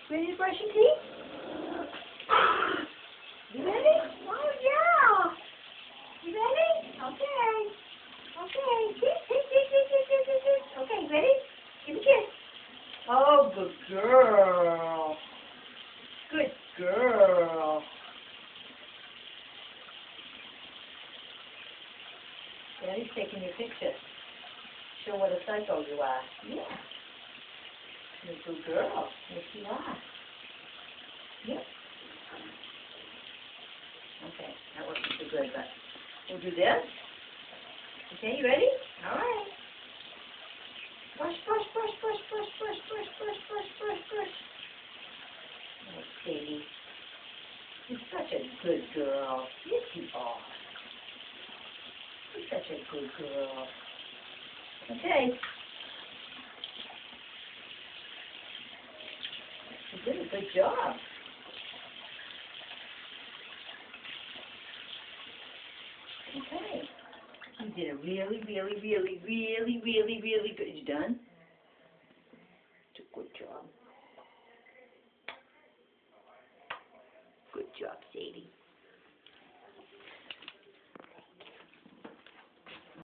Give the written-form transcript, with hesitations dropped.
Ready to brush your teeth? You ready? Oh, yeah. You ready? Okay. Okay. Okay, ready? Give me a kiss. Oh, good girl. Good girl. Daddy's taking your picture. Show what a psycho you are. Yeah. You're a good girl. Yes, you are. Yep. Okay, that wasn't too good, but we'll do this. Okay, you ready? All right. Brush, brush, brush, brush, brush, brush, brush, brush, brush, brush, brush. Oh, Sadie. You're such a good girl. Yes, you are. You're such a good girl. Okay. You did a good job. Okay. You did a really, really, really, really, really, really good. You done? It's a good job. Good job, Sadie.